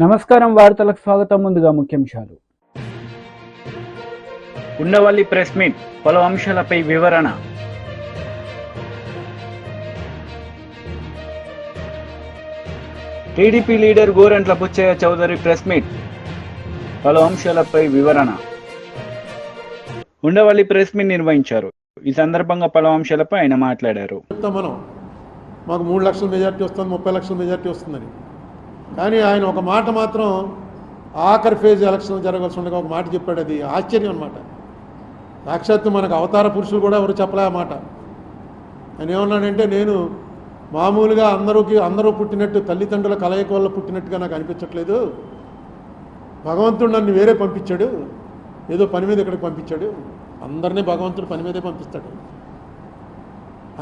నమస్కారం, వార్తలకు స్వాగతం. ముందుగా ముఖ్యాంశాలు. ఉండవల్లి ప్రెస్ మీట్, పలు అంశాలపై వివరణ. TDP leader Gorantla Butchaiah Chowdary press meet, పలు అంశాలపై వివరణ. ఉండవల్లి ప్రెస్ మీట్ నిర్వహించారు. ఈ సందర్భంగా పలు అంశాలపై ఆయన మాట్లాడారు. మనం మాకు 3 లక్షల మెజార్టీ వస్తుంది, 30 లక్షల మెజార్టీ వస్తుందని. కానీ ఆయన ఒక మాట మాత్రం ఆఖరి ఫేజ్ ఎలక్షన్ జరగాల్సి ఉండగా ఒక మాట చెప్పాడు. అది ఆశ్చర్యం అన్నమాట. సాక్షాత్తు మనకు అవతార పురుషులు కూడా ఎవరు చెప్పలే ఆ మాట. ఆయన ఏమన్నాడంటే, నేను మామూలుగా అందరూ పుట్టినట్టు తల్లిదండ్రుల కలయిక వల్ల పుట్టినట్టుగా నాకు అనిపించట్లేదు. భగవంతుడు నన్ను వేరే పంపించాడు, ఏదో పని మీద ఇక్కడికి పంపించాడు. అందరినీ భగవంతుడు పని మీదే పంపిస్తాడు.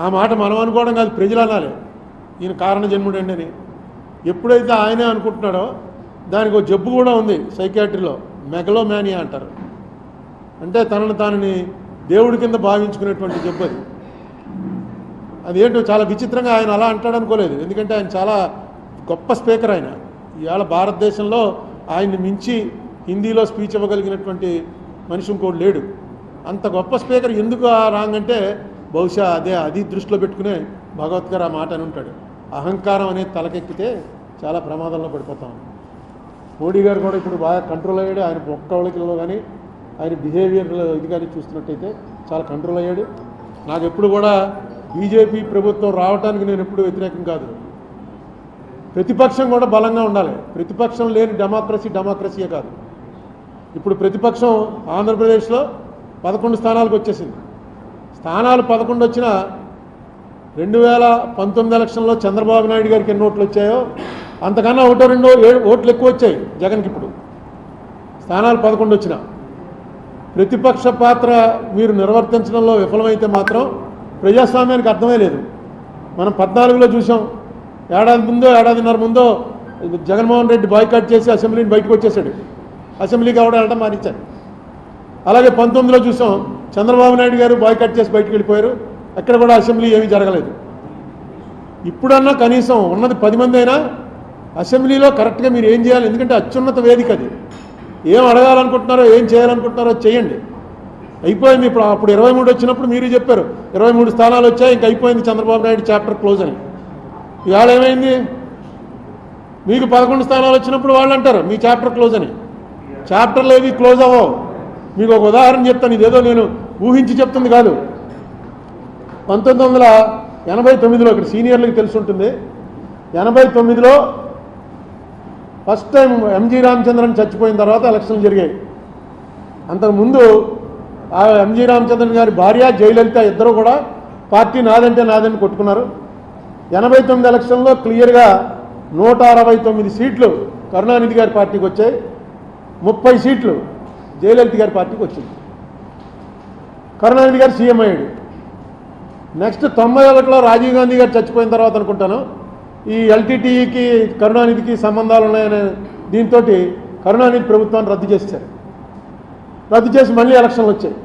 ఆ మాట మనం అనుకోవడం కాదు, ప్రజలు అనాలి. ఈయన కారణ జన్ముడండి అని. ఎప్పుడైతే ఆయనే అనుకుంటున్నాడో దానికి ఒక జబ్బు కూడా ఉంది సైకియాట్రీలో, మెగలోమానియా అంటారు. అంటే తనని దేవుడి కింద భావించుకునేటువంటి జబ్బు అది. అదేంటో చాలా విచిత్రంగా ఆయన అలా అంటాడు అనుకోలేదు. ఎందుకంటే ఆయన చాలా గొప్ప స్పీకర్. ఆయన ఇవాళ భారతదేశంలో ఆయన్ని మించి హిందీలో స్పీచ్ ఇవ్వగలిగినటువంటి మనిషి ఇంకోటి లేడు. అంత గొప్ప స్పీకర్. ఎందుకు రాంగ్ అంటే బహుశా అది దృష్టిలో పెట్టుకునే భగవత్ గారు ఆ మాట అని ఉంటాడు. అహంకారం అనేది తలకెక్కితే చాలా ప్రమాదంలో పడిపోతాం. మోడీ గారు కూడా ఇప్పుడు బాగా కంట్రోల్ అయ్యాడు. ఆయన ఒక్కళ్ళకిలో కానీ ఆయన బిహేవియర్ ఇది కానీ చూస్తున్నట్టయితే చాలా కంట్రోల్ అయ్యాడు. నాకు ఎప్పుడు కూడా బీజేపీ ప్రభుత్వం రావడానికి నేను ఎప్పుడు వ్యతిరేకం కాదు. ప్రతిపక్షం కూడా బలంగా ఉండాలి. ప్రతిపక్షం లేని డెమోక్రసీయే కాదు. ఇప్పుడు ప్రతిపక్షం ఆంధ్రప్రదేశ్లో 11 స్థానాలకు వచ్చేసింది. స్థానాలు 11 వచ్చినా 2019 ఎలక్షన్లో చంద్రబాబు నాయుడు గారికి ఎన్ని ఓట్లు వచ్చాయో అంతకన్నా 1-2 ఓట్లు ఎక్కువ వచ్చాయి జగన్కి. ఇప్పుడు స్థానాలు 11 వచ్చినా ప్రతిపక్ష పాత్ర మీరు నిర్వర్తించడంలో విఫలమైతే మాత్రం ప్రజాస్వామ్యానికి అర్థమే లేదు. మనం 14లో చూసాం. ఏడాదిన్నర ముందో జగన్మోహన్ రెడ్డి బాయ్కాట్ చేసి అసెంబ్లీని బయటకు వచ్చేసాడు. అసెంబ్లీకి ఎవడ వెళ్ళడం మారించారు. అలాగే 19లో చూసాం, చంద్రబాబు నాయుడు గారు బాయ్కాట్ చేసి బయటకు వెళ్ళిపోయారు. ఎక్కడ కూడా అసెంబ్లీ ఏమీ జరగలేదు. ఇప్పుడన్నా కనీసం ఉన్నది 10 మంది అయినా అసెంబ్లీలో కరెక్ట్గా మీరు ఏం చేయాలి. ఎందుకంటే అత్యున్నత వేదిక అది. ఏం అడగాలనుకుంటున్నారో ఏం చేయాలనుకుంటున్నారో చేయండి. అయిపోయింది. ఇప్పుడు అప్పుడు 23 వచ్చినప్పుడు మీరు చెప్పారు 23 స్థానాలు వచ్చాయి, ఇంక అయిపోయింది చంద్రబాబు నాయుడు చాప్టర్ క్లోజ్ అని. ఇవాళ ఏమైంది? మీకు 11 స్థానాలు వచ్చినప్పుడు వాళ్ళు అంటారు మీ చాప్టర్ క్లోజ్ అని. చాప్టర్లు ఏవి క్లోజ్ అవ్వవు. మీకు ఒక ఉదాహరణ చెప్తాను. ఇదేదో నేను ఊహించి చెప్తుంది కాదు. 1989లో ఇక్కడ సీనియర్లకు తెలిసి ఉంటుంది. 89లో ఫస్ట్ టైం ఎంజీ రామచంద్రన్ చచ్చిపోయిన తర్వాత ఎలక్షన్లు జరిగాయి. అంతకుముందు ఆ ఎంజీ రామచంద్రన్ గారి భార్య జయలలిత ఇద్దరు కూడా పార్టీ నాదంటే నాదని కొట్టుకున్నారు. 89 ఎలక్షన్లో క్లియర్గా 169 సీట్లు కరుణానిధి గారి పార్టీకి వచ్చాయి, 30 సీట్లు జయలలిత గారి పార్టీకి వచ్చింది. కరుణానిధి గారు సీఎం అయ్యాడు. నెక్స్ట్ 91లో రాజీవ్ గాంధీ గారు చచ్చిపోయిన తర్వాత అనుకుంటాను ఈ ఎల్టీటీఈకి కరుణానిధికి సంబంధాలు ఉన్నాయనే దీంతో కరుణానిధి ప్రభుత్వాన్ని రద్దు చేశారు. రద్దు చేసి మళ్ళీ ఎలక్షన్లు వచ్చాయి.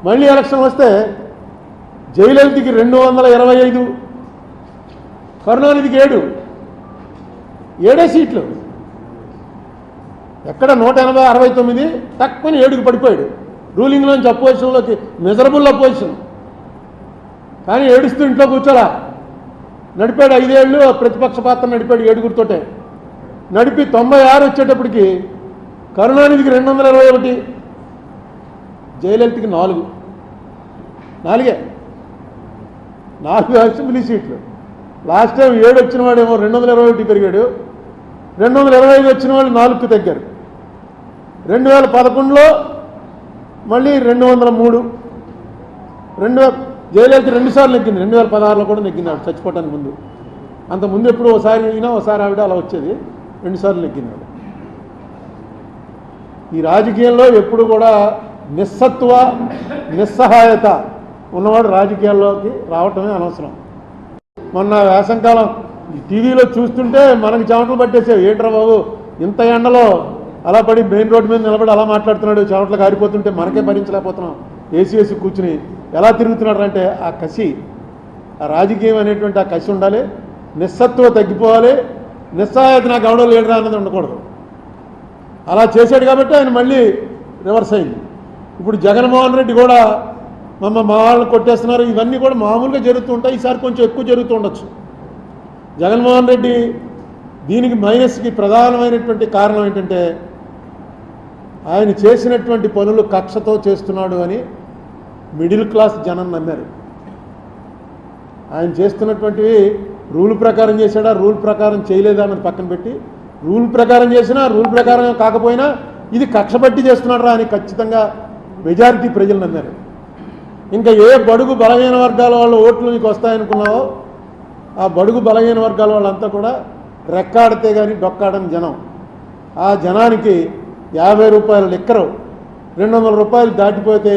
మళ్ళీ ఎలక్షన్లు వస్తే జయలలితకి 225, కరుణానిధికి 7 సీట్లు. ఎక్కడ 169 తక్కువ 7కి పడిపోయాడు. రూలింగ్లోంచి అపోజిషన్లోకి మెజరబుల్ అపోజిషన్. కానీ ఏడుస్తూ ఇంట్లో కూర్చోలా. నడిపాడు 5 ఏళ్ళు ప్రతిపక్ష పాత్ర నడిపాడు 7గురితోటే. నడిపి 96 వచ్చేటప్పటికి కరుణానిధికి 221, జయలలితకి 4 అసెంబ్లీ సీట్లు. లాస్ట్ టైం 7 వచ్చిన వాడేమో 221 పెరిగాడు. 225 వచ్చిన వాళ్ళు 4కు తగ్గారు. 2011లో మళ్ళీ 203. జయలలిత 2 సార్లు నెగ్గింది. 2016లో కూడా నెగ్గింది ఆవిడ చచ్చిపోవటానికి ముందు. అంతకుముందు ఎప్పుడు ఒకసారి అయినా ఒకసారి ఆవిడ అలా వచ్చేది. 2 సార్లు నెగ్గింది ఆవిడ. ఈ రాజకీయంలో ఎప్పుడు కూడా నిస్సత్వ నిస్సహాయత ఉన్నవాడు రాజకీయాల్లోకి రావటమే అనవసరం. మొన్న వేసంకాలం టీవీలో చూస్తుంటే మనకి చెమటలు పట్టేసావు. ఏంట్రా బాబు ఇంత ఎండలో అలా పడి మెయిన్ రోడ్డు మీద నిలబడి అలా మాట్లాడుతున్నాడు, చెమటలు కారిపోతుంటే మనకే భరించలేకపోతున్నాం. ఏసీ కూర్చుని ఎలా తిరుగుతున్నాడు అంటే ఆ కసి, ఆ రాజకీయం అనేటువంటి ఆ కసి ఉండాలి. నిస్సత్వ తగ్గిపోవాలి. నిస్సహాయత నాకు ఎవడో లీడర్ అన్నది ఉండకూడదు. అలా చేశాడు కాబట్టి ఆయన మళ్ళీ రివర్స్ అయింది. ఇప్పుడు జగన్మోహన్ రెడ్డి కూడా మా వాళ్ళని కొట్టేస్తున్నారు, ఇవన్నీ కూడా మామూలుగా జరుగుతూ ఉంటాయి. ఈసారి కొంచెం ఎక్కువ జరుగుతూ ఉండొచ్చు. జగన్మోహన్ రెడ్డి దీనికి మైనస్కి ప్రధానమైనటువంటి కారణం ఏంటంటే ఆయన చేసినటువంటి పనులు కక్షతో చేస్తున్నాడు అని మిడిల్ క్లాస్ జనం నమ్మారు. ఆయన చేస్తున్నటువంటివి రూల్ ప్రకారం చేశాడా, రూల్ ప్రకారం చేయలేదా అన్నది పక్కన పెట్టి, రూల్ ప్రకారం చేసినా రూల్ ప్రకారం కాకపోయినా ఇది కక్ష పట్టి చేస్తున్నాడా అని ఖచ్చితంగా మెజారిటీ ప్రజలు నమ్మారు. ఇంకా ఏ బడుగు బలహీన వర్గాల వాళ్ళ ఓట్లు నీకు వస్తాయనుకున్నావో ఆ బడుగు బలహీన వర్గాల వాళ్ళంతా కూడా రెక్కాడితే కానీ డొక్కాడని జనం. ఆ జనానికి 50 రూపాయల లిక్కరు 200 రూపాయలు దాటిపోతే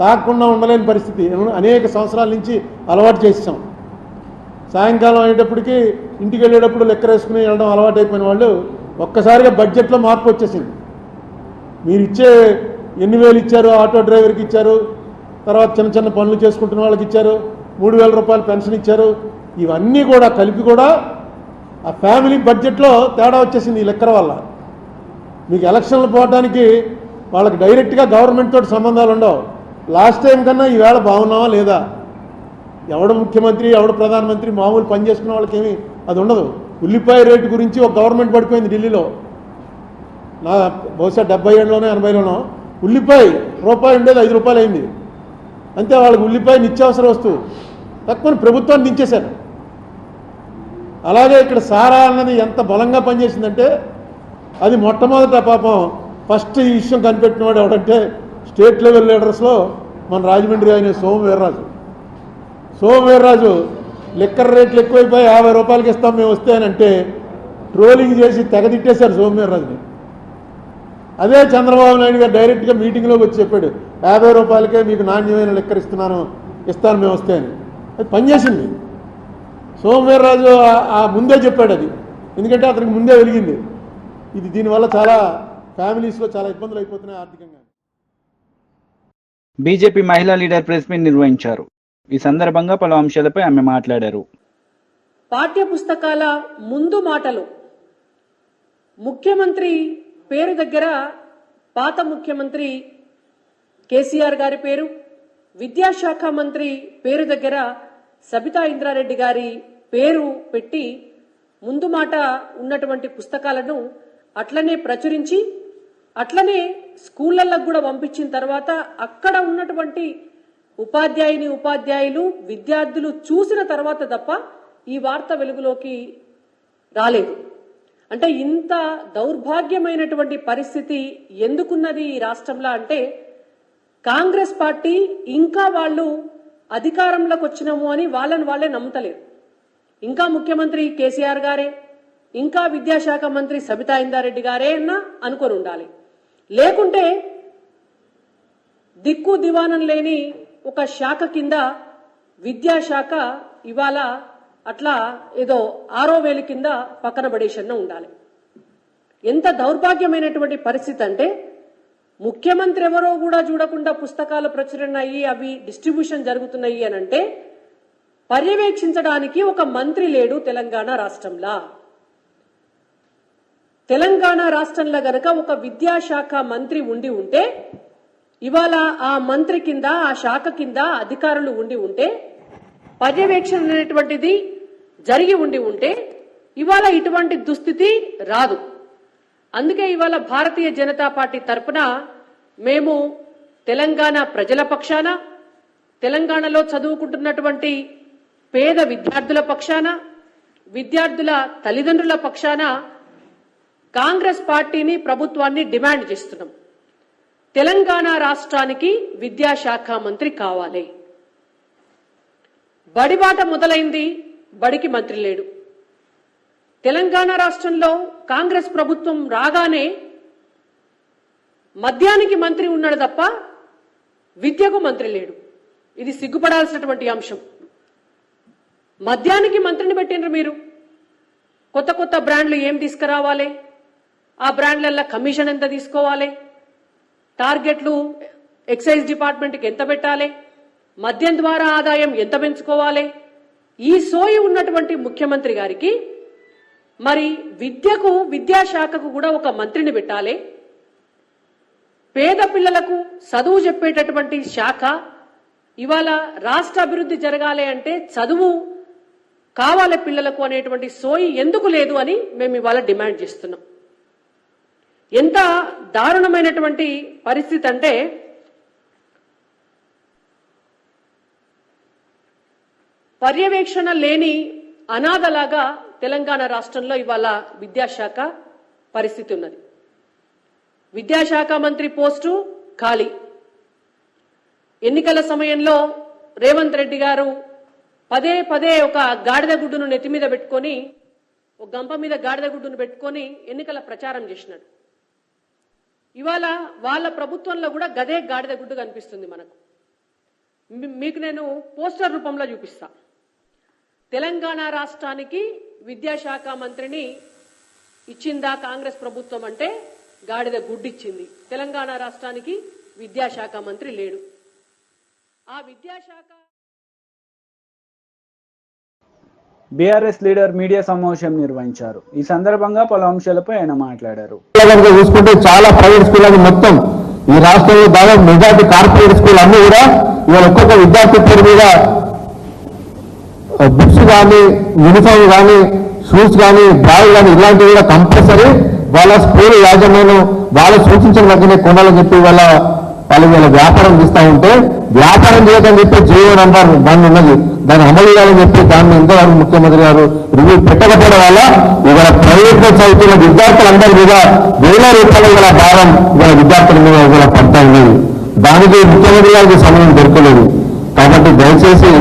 తాగకుండా ఉండలేని పరిస్థితి అనేక సంవత్సరాల నుంచి అలవాటు చేసాం. సాయంకాలం అయ్యేటప్పటికి ఇంటికి వెళ్ళేటప్పుడు లెక్కర వేసుకుని వెళ్ళడం అలవాటు అయిపోయిన వాళ్ళు ఒక్కసారిగా బడ్జెట్లో మార్పు వచ్చేసింది. మీరు ఇచ్చే ఎన్ని వేలు ఇచ్చారు, ఆటో డ్రైవర్కి ఇచ్చారు, తర్వాత చిన్న చిన్న పనులు చేసుకుంటున్న వాళ్ళకి ఇచ్చారు, 3000 రూపాయలు పెన్షన్ ఇచ్చారు, ఇవన్నీ కూడా కలిపి కూడా ఆ ఫ్యామిలీ బడ్జెట్లో తేడా వచ్చేసింది ఈ లెక్కర వల్ల. మీకు ఎలక్షన్లు పోవడానికి వాళ్ళకి డైరెక్ట్గా గవర్నమెంట్ తోటి సంబంధాలు ఉండవు. లాస్ట్ టైం కన్నా ఈవేళ బాగున్నావా లేదా, ఎవడు ముఖ్యమంత్రి ఎవడు ప్రధానమంత్రి మామూలు పని చేసుకున్న వాళ్ళకి ఏమీ అది ఉండదు. ఉల్లిపాయ రేటు గురించి ఒక గవర్నమెంట్ పడిపోయింది ఢిల్లీలో, నా బహుశా 77లోనో 80లోనో ఉల్లిపాయ రూపాయి ఉండేది 5 రూపాయలు అయింది. అంతే, వాళ్ళకి ఉల్లిపాయ నిత్యావసర వస్తువు తక్కువ ప్రభుత్వాన్ని దించేశారు. అలాగే ఇక్కడ సారా అన్నది ఎంత బలంగా పనిచేసిందంటే అది మొట్టమొదట పాపం ఫస్ట్ ఈ విషయం కనిపెట్టినవాడు ఎవడంటే స్టేట్ లెవెల్ లీడర్స్లో మన రాజమండ్రి ఆయన సోమవీర్రాజు లిక్కర్ రేట్లు ఎక్కువైపోయి 50 రూపాయలకి ఇస్తాం మేము వస్తే అని అంటే ట్రోలింగ్ చేసి తెగదిట్టేశారు సోమవీర్రాజుని. అదే చంద్రబాబు నాయుడు గారు డైరెక్ట్గా మీటింగ్లోకి వచ్చి చెప్పాడు 50 రూపాయలకే మీకు నాణ్యమైన లిక్కర్ ఇస్తాను మేము వస్తే అని. అది పనిచేసింది. సోమవీర్రాజు ఆ ముందే చెప్పాడు అది, ఎందుకంటే అతనికి ముందే వెలిగింది. ఇది దీనివల్ల చాలా ఫ్యామిలీస్లో చాలా ఇబ్బందులు అయిపోతున్నాయి ఆర్థికంగా. బీజేపీ మహిళా లీడర్ ప్రెస్ మీట్ నిర్వహించారు. ఈ సందర్భంగా పలు అంశాలపై ఆమె మాట్లాడారు. పాఠ్య పుస్తకాల ముందు మాటలు ముఖ్యమంత్రి పేరు దగ్గర పాత ముఖ్యమంత్రి కేసీఆర్ గారి పేరు, విద్యాశాఖ మంత్రి పేరు దగ్గర సబితా ఇంద్రారెడ్డి గారి పేరు పెట్టి ముందు మాట ఉన్నటువంటి పుస్తకాలను అట్లనే ప్రచురించి అట్లనే స్కూళ్ళల్లో కూడా పంపించిన తర్వాత అక్కడ ఉన్నటువంటి ఉపాధ్యాయులు విద్యార్థులు చూసిన తర్వాత తప్ప ఈ వార్త వెలుగులోకి రాలేదు. అంటే ఇంత దౌర్భాగ్యమైనటువంటి పరిస్థితి ఎందుకున్నది ఈ రాష్ట్రంలో అంటే కాంగ్రెస్ పార్టీ ఇంకా వాళ్ళు అధికారంలోకి వచ్చినాము అని వాళ్ళే నమ్ముతలేరు. ఇంకా ముఖ్యమంత్రి కేసీఆర్ గారే, ఇంకా విద్యాశాఖ మంత్రి సబితా ఇంద్రారెడ్డి గారే అన్నా అనుకొని ఉండాలి. లేకుంటే దిక్కు దివానం లేని ఒక శాఖ కింద విద్యాశాఖ ఇవాళ అట్లా ఏదో 6వ వేలు కింద పక్కన పడేసన్న ఉండాలి. ఎంత దౌర్భాగ్యమైనటువంటి పరిస్థితి అంటే ముఖ్యమంత్రి ఎవరో కూడా చూడకుండా పుస్తకాలు ప్రచురణ అయ్యి అవి డిస్ట్రిబ్యూషన్ జరుగుతున్నాయి అని అంటే పర్యవేక్షించడానికి ఒక మంత్రి లేడు తెలంగాణ రాష్ట్రంలో. తెలంగాణ రాష్ట్రంలో గనక ఒక విద్యాశాఖ మంత్రి ఉండి ఉంటే ఇవాళ ఆ మంత్రి కింద ఆ శాఖ కింద అధికారులు ఉండి ఉంటే పర్యవేక్షణ అనేటువంటిది జరిగి ఉండి ఉంటే ఇవాళ ఇటువంటి దుస్థితి రాదు. అందుకే ఇవాళ భారతీయ జనతా పార్టీ తరఫున మేము తెలంగాణ ప్రజల పక్షాన, తెలంగాణలో చదువుకుంటున్నటువంటి పేద విద్యార్థుల పక్షాన, విద్యార్థుల తల్లిదండ్రుల పక్షాన కాంగ్రెస్ పార్టీని ప్రభుత్వాన్ని డిమాండ్ చేస్తున్నాం. తెలంగాణ రాష్ట్రానికి విద్యాశాఖ మంత్రి కావాలి. బడిబాట మొదలైంది, బడికి మంత్రి లేడు. తెలంగాణ రాష్ట్రంలో కాంగ్రెస్ ప్రభుత్వం రాగానే మద్యానికి మంత్రి ఉన్నాడు తప్ప విద్యకు మంత్రి లేడు. ఇది సిగ్గుపడాల్సినటువంటి అంశం. మద్యానికి మంత్రిని పెట్టినరు మీరు. కొత్త కొత్త బ్రాండ్లు ఏం తీసుకురావాలి, ఆ బ్రాండ్లల్లో కమిషన్ ఎంత తీసుకోవాలి, టార్గెట్లు ఎక్సైజ్ డిపార్ట్మెంట్కి ఎంత పెట్టాలి, మద్యం ద్వారా ఆదాయం ఎంత పెంచుకోవాలి, ఈ సోయి ఉన్నటువంటి ముఖ్యమంత్రి గారికి మరి విద్యాశాఖకు కూడా ఒక మంత్రిని పెట్టాలి. పేద పిల్లలకు చదువు చెప్పేటటువంటి శాఖ ఇవాళ రాష్ట్ర అభివృద్ధి జరగాలి అంటే చదువు కావాలి పిల్లలకు అనేటువంటి సోయి ఎందుకు లేదు అని మేము ఇవాళ డిమాండ్ చేస్తున్నాం. ఎంత దారుణమైనటువంటి పరిస్థితి అంటే పర్యవేక్షణ లేని అనాథలాగా తెలంగాణ రాష్ట్రంలో ఇవాళ విద్యాశాఖ పరిస్థితి ఉన్నది. విద్యాశాఖ మంత్రి పోస్టు ఖాళీ. ఎన్నికల సమయంలో రేవంత్ రెడ్డి గారు పదే పదే ఒక గాడిద గుడ్డును నెత్తి మీద పెట్టుకొని, ఒక గంప మీద గాడిద గుడ్డును పెట్టుకొని ఎన్నికల ప్రచారం చేసినాడు. ఇవాళ వాళ్ళ ప్రభుత్వంలో కూడా గదే గాడిద గుడ్డు కనిపిస్తుంది మనకు. మీకు నేను పోస్టర్ రూపంలో చూపిస్తా. తెలంగాణ రాష్ట్రానికి విద్యాశాఖ మంత్రిని ఇచ్చిందా కాంగ్రెస్ ప్రభుత్వం అంటే గాడిద గుడ్డు ఇచ్చింది. తెలంగాణ రాష్ట్రానికి విద్యాశాఖ మంత్రి లేడు. ఆ విద్యాశాఖ బీఆర్ఎస్ లీడర్ మీడియా సమావేశం నిర్వహించారు. ఈ సందర్భంగా పలు అంశాలపై ఆయన మాట్లాడారు. చూసుకుంటే చాలా ప్రైవేట్ స్కూల్ మొత్తం ఈ రాష్ట్రంలో దాదాపు మెజార్టీ కార్పొరేట్ స్కూల్ అన్ని కూడా ఇవాళ ఒక్కొక్క విద్యార్థి పేరు మీద బుక్స్ కానీ, యూనిఫామ్ కానీ, షూస్ కానీ, బ్యాగ్ కానీ ఇలాంటివి కూడా కంపల్సరీ వాళ్ళ స్కూల్ యాజమాన్యం వాళ్ళు సూచించిన దగ్గరే కొనాలని చెప్పి వాళ్ళు వ్యాపారం చేస్తూ ఉంటే, వ్యాపారం చేయదని చెప్పి జీవో నంబర్ 1 ఉన్నది, దాన్ని అమలు చేయాలని చెప్పి దాన్ని ఇంతవరకు ముఖ్యమంత్రి గారు రివ్యూ పెట్టకపోవడం వల్ల ఇవాళ ప్రైవేట్ లో చదువుతున్న విద్యార్థులందరి మీద వేల రూపాయల ఇవాళ భారం ఇవాళ విద్యార్థుల మీద ఇవాళ పడతా ఉన్నది. దానికి ముఖ్యమంత్రి గారికి సమయం దొరకలేదు. కాబట్టి దయచేసి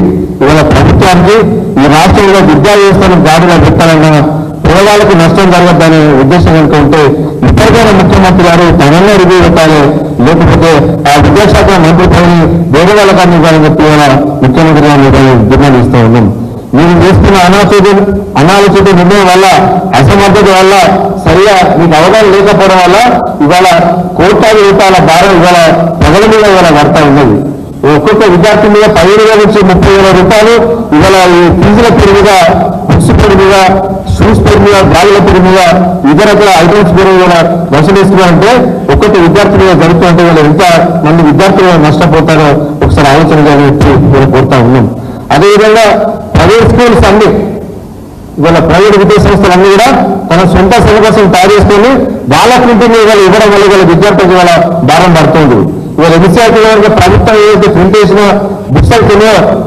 ఇవాళ ప్రభుత్వానికి ఈ రాష్ట్రంలో విద్యా వ్యవస్థను గాడిలో పెట్టాలన్న పేదవాళ్ళకి నష్టం జరగద్దనే ఉద్దేశం కనుక ఉంటే ఇప్పటికైనా ముఖ్యమంత్రి గారు తననే రివ్యూ పెట్టాలి, లేకపోతే ఆ విద్యాశాఖ మంత్రి పైన వేరే వాళ్ళకన్నా ఇవ్వాలని చెప్పి ముఖ్యమంత్రి గారు డిమాండ్ ఇస్తూ ఉన్నాం. మీరు చేస్తున్న అనాలోచిత నిర్ణయం వల్ల, అసమర్థత వల్ల, సరిగా మీకు అవగాహన లేకపోవడం వల్ల ఇవాళ కోట్లాది రూపాయల భారం ఇవాళ ప్రజల మీద ఇవాళ పడతా ఉన్నది. ఒక్కొక్క విద్యార్థి మీద 15,000 నుంచి 30,000 రూపాయలు ఇవాళ ఈ ఫీజుల పేరు మీద, బుక్స్ పేరు మీద, షూస్ పేరు మీద, బ్యాగుల పేరు మీద, ఇతరత్ర ఐటమ్స్ పేరు మీద వసూలు ఇస్తున్నారంటే ఒక్కొక్క విద్యార్థి మీద జరుగుతుంటే వాళ్ళు ఎంత మంది విద్యార్థులు నష్టపోతారో ఒకసారి ఆలోచన చెప్పి మేము కోరుతా ఉన్నాం. అదేవిధంగా ప్రైవేట్ స్కూల్స్ అన్ని ఇవాళ ప్రైవేట్ విద్యా సంస్థలన్నీ కూడా తన సొంత సిలబస్ తయారు చేసుకొని వాళ్ళ ప్రింటింగ్ ఇవాళ ఇవ్వడం వల్ల ఇవాళ విద్యార్థులకు ఇవాళ భారం పడుతుంది. ఇవాళ విద్యార్థుల ప్రభుత్వం ఏదైతే ప్రింట్ చేసిన బుక్స్ అయితే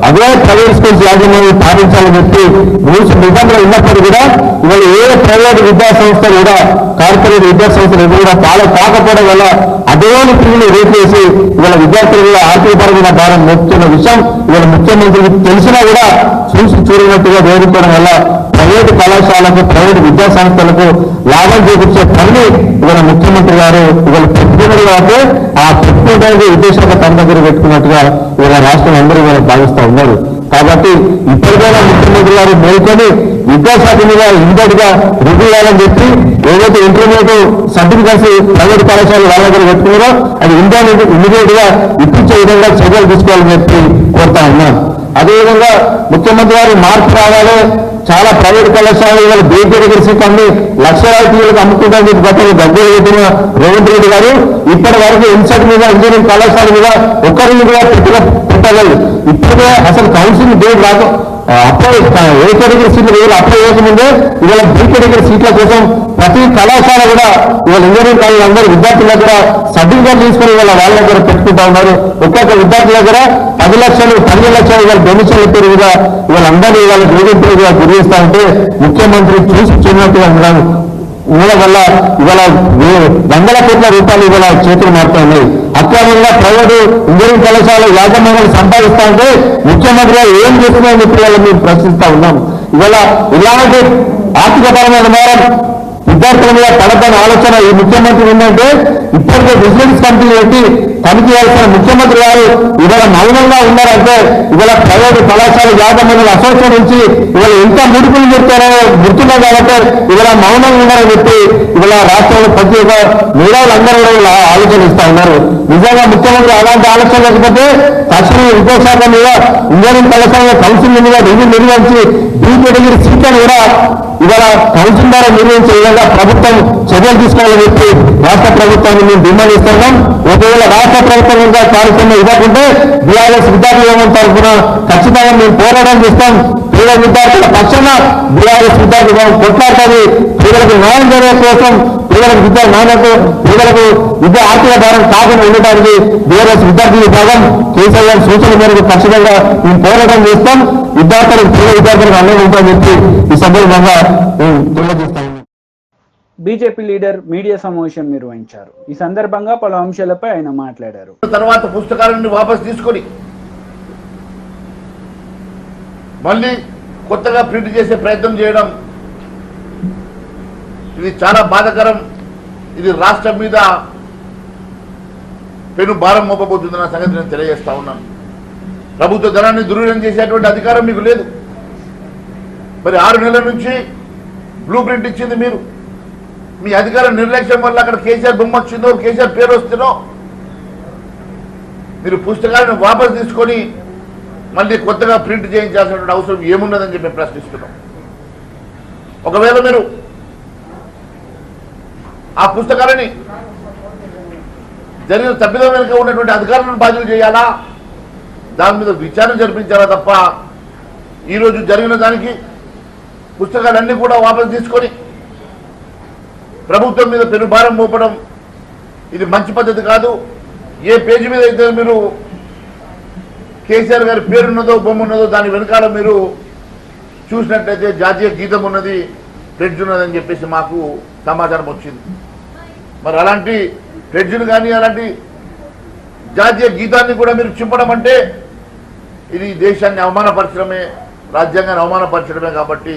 అదే ప్రైవేట్ స్కూల్స్ యాజమాన్యం పాటించాలని చెప్పి రూల్స్ నిబంధనలు ఉన్నప్పుడు కూడా ఇవాళ ఏ ప్రైవేట్ విద్యా సంస్థలు కూడా కార్పొరేట్ విద్యా సంస్థలు కూడా ఫాలో కాకపోవడం వల్ల అదేని ఫీజులు రేట్ చేసి ఇవాళ విద్యార్థులు కూడా ఆర్థికపరమైన భారం మోపుతున్న విషయం ఇవాళ ముఖ్యమంత్రికి తెలిసినా కూడా చూసి చూడనట్టుగా వేడుకోవడం వల్ల ప్రైవేటు కళాశాలకు, ప్రైవేటు విద్యా సంస్థలకు లాభం చేకూర్చే పని ఇవాళ ముఖ్యమంత్రి గారు ఇవాళ పెట్టుకున్నది కాబట్టి ఆ పెట్టుకోవడానికి విద్యాశాఖ తన దగ్గర పెట్టుకున్నట్టుగా ఇవాళ రాష్ట్రం అందరూ ఇవాళ భావిస్తూ ఉన్నారు. కాబట్టి ఇప్పటికైనా ముఖ్యమంత్రి గారు మేల్కొని విద్యాశాఖ మీద ఇమ్మీడియట్ గా రివ్యూ చేయాలని చెప్పి ఏదైతే ఇంటర్మీడియట్ సర్టిఫికెట్స్ ప్రైవేట్ కళాశాలలు వాళ్ళ దగ్గర పెట్టుకున్నారో అది ఇమ్మీడియట్ గా ఇప్పించే విధంగా చర్యలు తీసుకోవాలని చెప్పి కోరుతా ఉన్నాం. అదేవిధంగా ముఖ్యమంత్రి గారు మార్పు రావాలి, చాలా ప్రైవేట్ కళాశాలలు ఇవాళ బీజేపీ సీట్ అన్ని లక్షలాది టీలకు అమ్ముకుంటారని చెప్పి గతంలో దగ్గర పెట్టిన రేవంత్ రెడ్డి గారు ఇప్పటి వరకు ఇన్సెట్ మీద, ఇంజనీరింగ్ కళాశాల మీద ఒక్కరిని కూడా పెట్టలేదు. ఇప్పుడే అసలు కౌన్సిలింగ్ డేట్ రాక అప్లై ఏ కేటగిరీ సీట్లు వేయాలి అప్లై చేయకముందే ఇవాళ బీ కేటగిరీ సీట్ల కోసం ప్రతి కళాశాల కూడా ఇవాళ ఇంజనీరింగ్ కాలేజ్ అందరూ విద్యార్థుల దగ్గర సర్టిఫికేట్ తీసుకుని ఇవాళ వాళ్ళ దగ్గర పెట్టుకుంటా ఉన్నారు. ఒక్కొక్క విద్యార్థుల దగ్గర 10 లక్షలు 12 లక్షలు ఇవాళ డొమిషన్ పేరుగా ఇవాళ అందరూ ఇవాళ వేధింపులుగా గురి చేస్తా ఉంటే ముఖ్యమంత్రి చూసి చూడనట్టుగా ఉండడం వల్ల ఇవాళ 100 కోట్ల రూపాయలు ఇవాళ చేతులు మారుతా ఉన్నాయి. అక్రమంగా ప్రైవేటు ఇంజనీరింగ్ కళాశాల యాజమాన్యాలు సంపాదిస్తా ఉంటే ముఖ్యమంత్రి ఏం చేస్తున్నారని చెప్పి ఇవాళ మేము ప్రశ్నిస్తా ఉన్నాం. ఇవాళ ఇలాంటి ఆర్థికపరమైన భారం విద్యార్థుల మీద పడద్దని ఆలోచన ఈ ముఖ్యమంత్రి ఏంటంటే ఇప్పటికే విజిలెన్స్ కమిటీ పెట్టి తనిఖీ చేయాల్సిన ముఖ్యమంత్రి గారు ఇవాళ మౌనంగా ఉన్నారంటే ఇవాళ ప్రైవేటు కళాశాల యాజమాన్యాల అసోసియేషన్ నుంచి ఇవాళ ఎంత ముడుపులు చెప్తారో గుర్తున్నాయి కాబట్టి ఇవాళ మౌనంగా ఉన్నారని చెప్పి ఇవాళ రాష్ట్రంలో ప్రతి ఒక్క మేధావులందరూ కూడా ఆలోచన ఇస్తా ఉన్నారు. నిజంగా ముఖ్యమంత్రి అలాంటి ఆలోచన లేకపోతే తక్షణం విద్యాశాఖ మీద, ఇంజనీరింగ్ కళాశాల కౌన్సిలింగ్ మీద రివ్యూ నిర్వహించి బీ కేటగిరీ సీట్లను కూడా ఇవాళ కౌన్సిల్ ద్వారా నిర్వహించే విధంగా ప్రభుత్వం చర్యలు తీసుకోవాలని చెప్పి రాష్ట్ర ప్రభుత్వాన్ని మేము డిమాండ్ ఇస్తున్నాం. ఒకవేళ రాష్ట్ర ప్రభుత్వం ఇంకా కార్యక్రమం ఇవ్వకుంటే బీఆర్ఎస్ విద్యార్థి యోగం తరఫున ఖచ్చితంగా మేము పోరాటం చేస్తాం. పేద విద్యార్థుల పక్షాన బీఆర్ఎస్ విద్యార్థి యోగం కొట్లాడుతుంది. పేదలకు న్యాయం జరిగే కోసం, పేదలకు విద్యా నాణ్యత, పేదలకు విద్యా ఆర్థిక భారం కాకుండా ఉండటానికి బీఆర్ఎస్ విద్యార్థి విభాగం కేసీఆర్ సూచన మేరకు ఖచ్చితంగా మేము పోరాటం చేస్తాం. విద్యార్థులకు పేద విద్యార్థులకు అండగా ఉంటామని చెప్పి ఈ సందర్భంగా తెలియజేస్తాం. బీజేపీ లీడర్ మీడియా సమావేశం నిర్వహించారు. ఈ సందర్భంగా పలు అంశాలపై ఆయన మాట్లాడారు. తర్వాత పుస్తకాలను వాపసు తీసుకొని మళ్ళీ కొత్తగా ప్రింట్ చేసే ప్రయత్నం చేయడం ఇది చాలా బాధాకరం. ఇది రాష్ట్రం మీద పెను భారం మోపబోతుందన్న సంగతి నేను తెలియజేస్తా ఉన్నాను. ప్రభుత్వ ధనాన్ని దుర్వినియోగం చేసేటువంటి అధికారం మీకు లేదు. మరి 6 నెలల నుంచి బ్లూ ప్రింట్ ఇచ్చింది మీరు. మీ అధికారం నిర్లక్ష్యం వల్ల అక్కడ కేసీఆర్ బొమ్మ వచ్చిందో, కేసీఆర్ పేరు వస్తుందో, మీరు పుస్తకాలను వాపసు తీసుకొని మళ్ళీ కొత్తగా ప్రింట్ చేయించాల్సినటువంటి అవసరం ఏమున్నదని చెప్పి ప్రశ్నిస్తున్నాం. ఒకవేళ మీరు ఆ పుస్తకాలని జరిగిన తప్పిదం వెనుక ఉన్నటువంటి అధికారులను బాధ్యులు చేయాలా, దాని మీద విచారణ జరిపించాలా తప్ప ఈరోజు జరిగిన దానికి పుస్తకాలన్నీ కూడా వాపసు తీసుకొని ప్రభుత్వం మీద పెనుభారం మోపడం ఇది మంచి పద్ధతి కాదు. ఏ పేజీ మీద అయితే మీరు కేసీఆర్ గారి పేరున్నదో, బొమ్మ ఉన్నదో దాని వెనకాల మీరు చూసినట్లయితే జాతీయ గీతం ఉన్నది, ప్లెడ్జ్ ఉన్నదని చెప్పేసి మాకు సమాచారం వచ్చింది. మరి అలాంటి ప్లెడ్జ్ను కానీ అలాంటి జాతీయ గీతాన్ని కూడా మీరు చింపడం అంటే ఇది దేశాన్ని అవమానపరచడమే, రాజ్యాంగాన్ని అవమానపరచడమే. కాబట్టి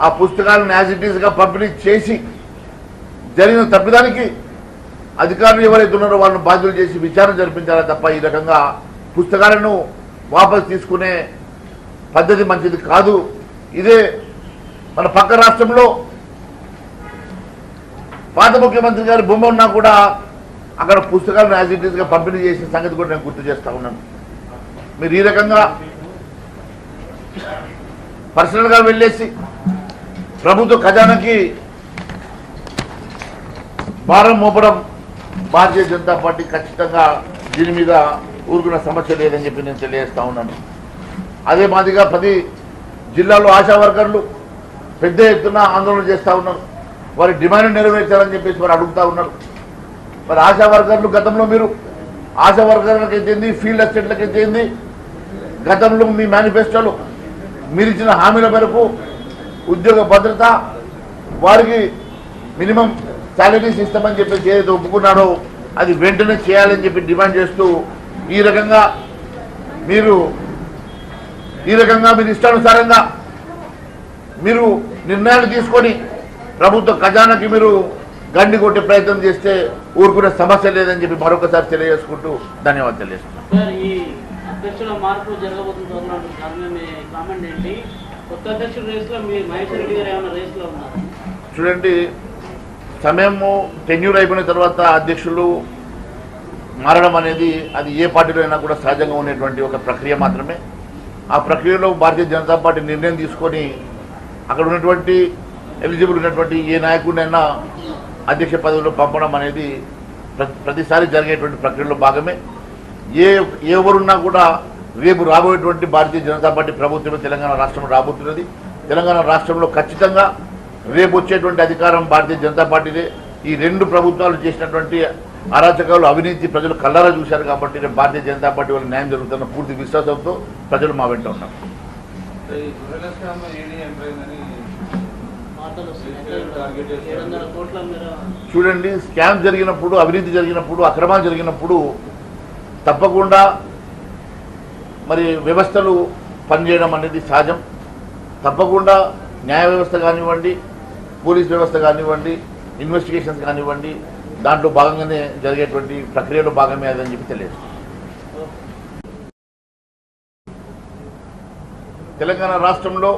ఆ పుస్తకాలను యాజ్ ఇట్ ఈస్గా పంపిణీ చేసి జరిగిన తప్పిదానికి అధికారులు ఎవరైతే ఉన్నారో వాళ్ళని బాధ్యులు చేసి విచారణ జరిపించాలా తప్ప ఈ రకంగా పుస్తకాలను వాపసు తీసుకునే పద్ధతి మంచిది కాదు. ఇదే మన పక్క రాష్ట్రంలో పాత ముఖ్యమంత్రి గారి బొమ్మ ఉన్నా కూడా అక్కడ పుస్తకాలను యాజ్ ఇట్ ఈస్గా పంపిణీ చేసిన సంగతి కూడా నేను గుర్తు చేస్తా ఉన్నాను. మీరు ఈ రకంగా పర్సనల్గా వెళ్ళేసి ప్రభుత్వ ఖజానాకి భారం మోపడం భారతీయ జనతా పార్టీ ఖచ్చితంగా దీని మీద ఊరుకున్న సమస్య లేదని చెప్పి నేను తెలియజేస్తా ఉన్నాను. అదే మాదిరిగా 10 జిల్లాల్లో ఆశా వర్కర్లు పెద్ద ఎత్తున ఆందోళన చేస్తూ ఉన్నారు. వారి డిమాండ్ నెరవేర్చాలని చెప్పేసి వారు అడుగుతూ ఉన్నారు. మరి ఆశా వర్కర్లు గతంలో మీరు ఆశా వర్కర్లకు అయితేంది, ఫీల్డ్ అసిస్టెంట్లకు అయితేంది, గతంలో మీ మేనిఫెస్టోలో మీరు ఇచ్చిన హామీల మేరకు ఉద్యోగ భద్రత, వారికి మినిమం శాలరీస్ ఇస్తామని చెప్పేసి ఏదైతే ఒప్పుకున్నారో అది వెంటనే చేయాలని చెప్పి డిమాండ్ చేస్తూ ఈ రకంగా మీరు ఇష్టానుసారంగా మీరు నిర్ణయాలు తీసుకొని ప్రభుత్వ ఖజానాకి మీరు గండి కొట్టే ప్రయత్నం చేస్తే ఊరుకునే సమస్య లేదని చెప్పి మరొకసారి తెలియజేసుకుంటూ ధన్యవాదాలు తెలియజేస్తున్నాను. సార్, ఈ అధ్యక్షుల మార్పు జరగబోతుంది, కామెంట్ ఏంటి? కొత్త అధ్యక్షుల రేసులో మీ మహేశ్వర్ రెడ్డి గారు ఏమైనా రేసులో ఉన్నారు? చూడండి, సమయము టెన్యూర్ అయిపోయిన తర్వాత అధ్యక్షులు మారడం అనేది అది ఏ పార్టీలో అయినా కూడా సహజంగా ఉండేటువంటి ఒక ప్రక్రియ మాత్రమే. ఆ ప్రక్రియలో భారతీయ జనతా పార్టీ నిర్ణయం తీసుకొని అక్కడ ఉన్నటువంటి ఎలిజిబుల్ ఉన్నటువంటి ఏ నాయకుడినైనా అధ్యక్ష పదవిలో పంపడం అనేది ప్రతిసారి జరిగేటువంటి ప్రక్రియలో భాగమే. ఎవరున్నా కూడా రేపు రాబోయేటువంటి భారతీయ జనతా పార్టీ ప్రభుత్వమే తెలంగాణ రాష్ట్రంలో రాబోతున్నది. తెలంగాణ రాష్ట్రంలో ఖచ్చితంగా రేపు వచ్చేటువంటి అధికారం భారతీయ జనతా పార్టీదే. ఈ 2 ప్రభుత్వాలు చేసినటువంటి అరాచకాలు, అవినీతి ప్రజలు కళ్ళారా చూశారు. కాబట్టి రేపు భారతీయ జనతా పార్టీ వాళ్ళకి న్యాయం జరుగుతున్న పూర్తి విశ్వాసంతో ప్రజలు మా వెంట ఉన్నారు. చూడండి, స్కామ్ జరిగినప్పుడు, అవినీతి జరిగినప్పుడు, అక్రమాలు జరిగినప్పుడు తప్పకుండా మరి వ్యవస్థలు పనిచేయడం అనేది సహజం. తప్పకుండా న్యాయ వ్యవస్థ కానివ్వండి, పోలీస్ వ్యవస్థ కానివ్వండి, ఇన్వెస్టిగేషన్స్ కానివ్వండి, దాంట్లో భాగంగానే జరిగేటువంటి ప్రక్రియలో భాగమే అదని చెప్పి తెలియదు. తెలంగాణ రాష్ట్రంలో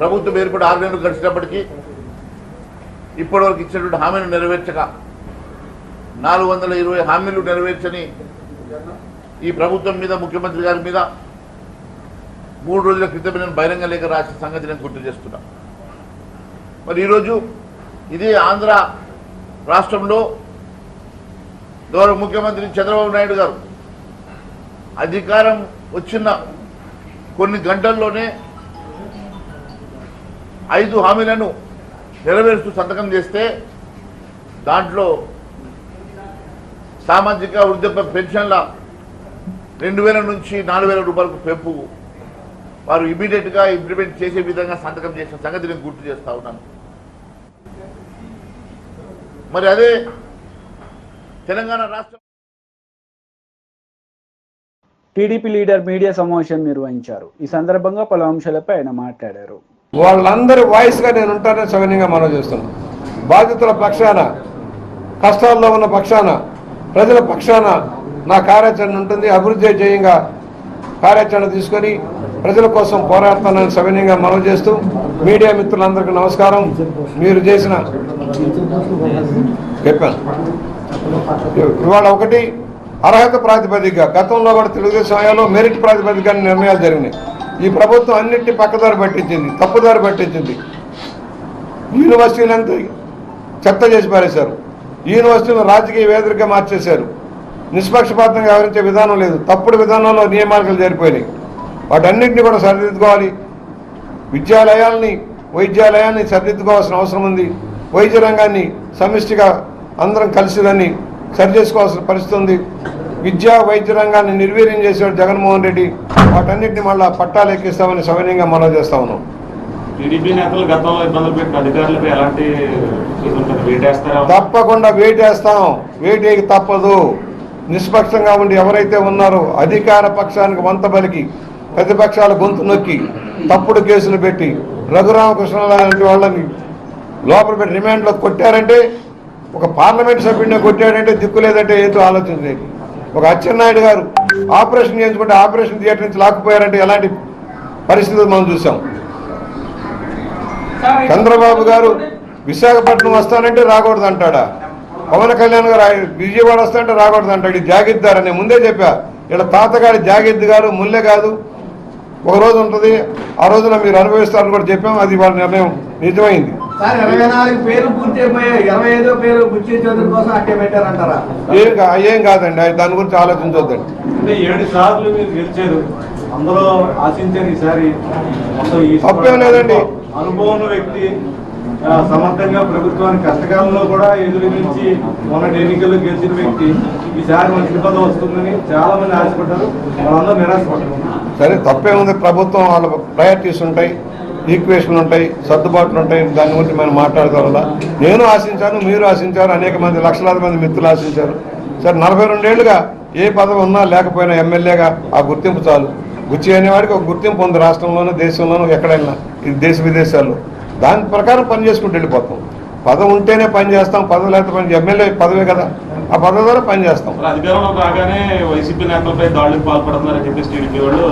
ప్రభుత్వం ఏర్పడి 6 నెలలు గడిచినప్పటికీ ఇప్పటివరకు ఇచ్చినటువంటి హామీలు నెరవేర్చక 420 హామీలు నెరవేర్చని ఈ ప్రభుత్వం మీద, ముఖ్యమంత్రి గారి మీద 3 రోజుల క్రితం నేను బహిరంగ లేఖ రాసిన సంగతి నేను గుర్తు చేస్తున్నా. మరి ఈరోజు ఇదే ఆంధ్ర రాష్ట్రంలో గౌరవ ముఖ్యమంత్రి చంద్రబాబు నాయుడు గారు అధికారం వచ్చిన కొన్ని గంటల్లోనే 5 హామీలను నెరవేరుస్తూ సంతకం చేస్తే దాంట్లో సామాజిక వృద్ధాప్య పెన్షన్ల 2000 నుంచి 4000 రూపాయలకు పెంపు వారు ఇమీడియట్గా ఇంప్లిమెంట్ చేసే విధంగా సంతకం చేసిన సంగతి నేను గుర్తు చేస్తా ఉన్నాను. మరి అదే తెలంగాణ రాష్ట్రం టీడీపీ లీడర్ మీడియా సమావేశం నిర్వహించారు. ఈ సందర్భంగా పలు అంశాలపై ఆయన మాట్లాడారు. వాళ్ళందరి వాయిస్గా నేను ఉంటానని సవినయంగా మనవి చేస్తున్నాను. బాధితుల పక్షాన, కష్టాల్లో ఉన్న పక్షాన, ప్రజల పక్షాన నా కార్యాచరణ ఉంటుంది. అభివృద్ధి ధ్యేయంగా కార్యాచరణ తీసుకొని ప్రజల కోసం పోరాడతానని సవినయంగా మనవి చేస్తూ, మీడియా మిత్రులందరికీ నమస్కారం. మీరు చేసిన చెప్పాను ఇవాళ ఒకటి అర్హత ప్రాతిపదికగా, గతంలో కూడా తెలుగుదేశం హయాంలో మెరిట్ ప్రాతిపదికగా నిర్ణయాలు జరిగినాయి. ఈ ప్రభుత్వం అన్నింటినీ పక్కదారి పట్టించింది, తప్పుదారి పట్టించింది. యూనివర్సిటీలంతా చెత్త చేసి పారేశారు. యూనివర్సిటీలను రాజకీయ వేదికగా మార్చేశారు. నిష్పక్షపాతంగా వ్యవహరించే విధానం లేదు. తప్పుడు విధానంలో నియామకాలు జరిపోయినాయి. వాటన్నింటినీ కూడా సరిదిద్దుకోవాలి. విద్యాలయాల్ని, వైద్యాలయాన్ని సరిదిద్దుకోవాల్సిన అవసరం ఉంది. వైద్య రంగాన్ని సమిష్టిగా అందరం కలిసి దాన్ని సరిచేసుకోవాల్సిన పరిస్థితి ఉంది. విద్యా వైద్య రంగాన్ని నిర్వీర్యం చేశాడు జగన్మోహన్ రెడ్డి. వాటన్నింటినీ మళ్ళా పట్టాలు ఎక్కిస్తామని సవినయంగా మనవి చేస్తా ఉన్నాం. టీడీపీ నేతలు గతంలో ఇబ్బందులు పెట్టిన అధికారులపై ఎలాంటి తప్పకుండా వేటేస్తాం. వేటేకి తప్పదు. నిష్పక్షంగా ఉండి ఎవరైతే ఉన్నారో అధికార పక్షానికి వంత బలికి ప్రతిపక్షాల గొంతు నొక్కి తప్పుడు కేసులు పెట్టి రఘురామకృష్ణ లాంటి వాళ్ళని లోపల పెట్టి రిమాండ్లో కొట్టారంటే, ఒక పార్లమెంట్ సభ్యుడిని కొట్టాడంటే దిక్కు లేదంటే ఏదో ఆలోచించలేదు. ఒక అచ్చెన్నాయుడు గారు ఆపరేషన్ చేయించుకుంటే ఆపరేషన్ థియేటర్ నుంచి లాక్కుపోయారంటే ఎలాంటి పరిస్థితులు మనం చూసాం. చంద్రబాబు గారు విశాఖపట్నం వస్తానంటే రాకూడదు అంటాడా? పవన్ కళ్యాణ్ గారు విజయవాడ వస్తానంటే రాకూడదు అంటాడు. ఇది జాగిద్దార్ అని ముందే చెప్పా. ఇలా తాతగారి జాగిద్ది గారు ముల్లె కాదు. ఒక రోజు ఉంటుంది, ఆ రోజున మీరు అనుభవిస్తారని కూడా చెప్పాం. అది వాళ్ళ నిర్ణయం నిజమైంది. 24 పేర్లు పూర్తి అయిపోయాయి. 25వ పేరు బుచ్చి చౌదరి కోసం అట్టే పెట్టారంటారా? ఏం కాదండి, దాని గురించి ఆలోచించొద్దండి. అంటే 7 సార్లు మీరు గెలిచారు, అందులో ఆశించారు ఈసారి తప్పేం లేదండి. అనుభవం వ్యక్తి సమర్థంగా ప్రభుత్వానికి కష్టకాలంలో కూడా ఎదురించి మొన్నటి ఎన్నికల్లో గెలిచిన వ్యక్తి ఈసారి మంచి పదవి వస్తుందని చాలా మంది ఆశపడ్డారు. వాళ్ళందరూ నిరాశపడ్డారు. సరే తప్పేముంది, ప్రభుత్వం వాళ్ళ ప్రయారిటీస్ ఉంటాయి, ఈక్వేషన్లు ఉంటాయి, సర్దుబాట్లు ఉంటాయి. దాని గురించి మనం మాట్లాడగలరా? నేను ఆశించాను, మీరు ఆశించారు, అనేక మంది లక్షలాది మంది మిత్రులు ఆశించారు. సరే 42 ఏళ్లుగా ఏ పదవి ఉన్నా లేకపోయినా ఎమ్మెల్యేగా ఆ గుర్తింపు చాలు. గుచ్చి అనేవాడికి ఒక గుర్తింపు ఉంది రాష్ట్రంలోనూ, దేశంలోనూ, ఎక్కడైనా. ఇది దేశ విదేశాల్లో. దాని ప్రకారం పని చేసుకుంటూ వెళ్ళిపోతాం. పదవి ఉంటేనే పని చేస్తాం, పదవి లేకపోతే పని. ఎమ్మెల్యే పదవే కదా, ఆ పదవి ద్వారా పని చేస్తాం. అధికారంలో రాగానే వైసీపీ నేతలపై దాడులకు పాల్పడుతున్నారని చెప్పేసి టీడీపీ వాళ్ళు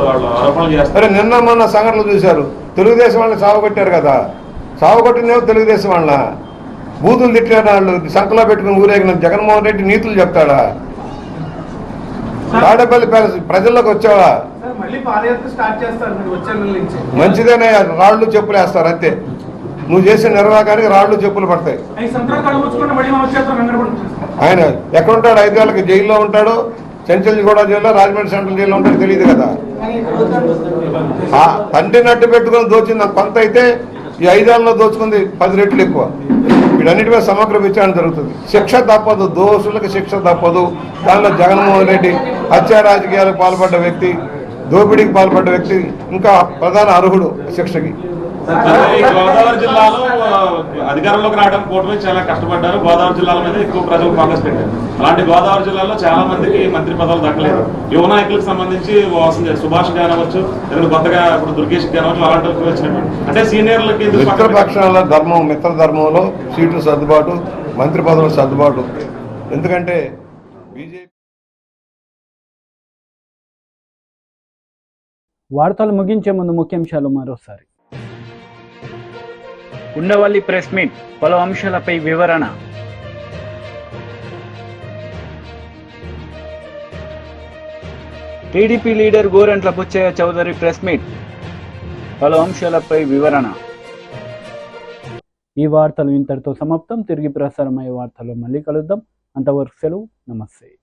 ఆరోపణలు చేస్తారు. సరే నిన్న మొన్న సంఘటనలు చూశారు. తెలుగుదేశం వాళ్ళని సావగొట్టారు కదా. సావగొట్టినేమో తెలుగుదేశం వాళ్ళ బూతులు తిట్టిన వాళ్ళు సంకలో పెట్టుకుని ఊరేగిన జగన్మోహన్ రెడ్డి నీతులు చెప్తాడా? తాడేపల్లి ప్యాలెస్ ప్రజల్లోకి వచ్చావా? మంచిదేనే, రాళ్ళు చెప్పులు వేస్తారు అంతే. నువ్వు చేసే నిర్వాహకానికి రాళ్ళు చెప్పులు పడతాయి. ఆయన ఎక్కడుంటాడు? 5 ఏళ్ళకి జైల్లో ఉంటాడు. చెంచల్గూడ జైల్లో, రాజమండ్రి సెంట్రల్ జైల్లో ఉంటాడు, తెలియదు కదా. తండ్రి నట్టు పెట్టుకుని దోచింది కొంత అయితే, ఈ 5 ఏళ్ళలో దోచుకుంది 10 రెట్లు ఎక్కువ. వీటన్నిటి మీద సమగ్ర విచారణ జరుగుతుంది. శిక్ష తప్పదు, దోషులకు శిక్ష తప్పదు. దానిలో జగన్మోహన్ రెడ్డి హత్యా రాజకీయాలకు పాల్పడ్డ వ్యక్తి, దోపిడీకి పాల్పడ్డ వ్యక్తి ఇంకా ప్రధాన అర్హుడు శిక్షకి. గోదావరి జిల్లాలో అధికారంలోకి రావడం కూటమి చాలా కష్టపడ్డారు. గోదావరి జిల్లాల మీద ఎక్కువ ప్రజలు ఫోకస్ పెట్టారు. అలాంటి గోదావరి జిల్లాలో చాలా మందికి మంత్రి పదవులు దక్కలేదు. యువ నాయకులకు సంబంధించి సుభాష్ కానవచ్చు, లేదా కొత్తగా ఇప్పుడు దుర్గేష్ కానవచ్చు, అలాంటి వచ్చినటువంటి అంటే సీనియర్లకి మిత్రపక్షాల ధర్మం, మిత్ర ధర్మంలో సీట్లు సర్దుబాటు, మంత్రి పదవులు సర్దుబాటు. ఎందుకంటే బీజేపీ వార్తలు ముగించే ముందు ముఖ్యాంశాలు మరోసారి. ఉండవల్లి ప్రెస్ మీట్, పలు అంశాలపై వివరణ. TDP leader Gorantla Butchaiah Chowdary press meet. పలు అంశాలపై వివరణ. ఈ వార్తలు ఇంతటితో సమాప్తం. తిరిగి ప్రసారమయ్యే వార్తల్లో మళ్ళీ కలుద్దాం. అంతవరకు సెలవు. నమస్తే.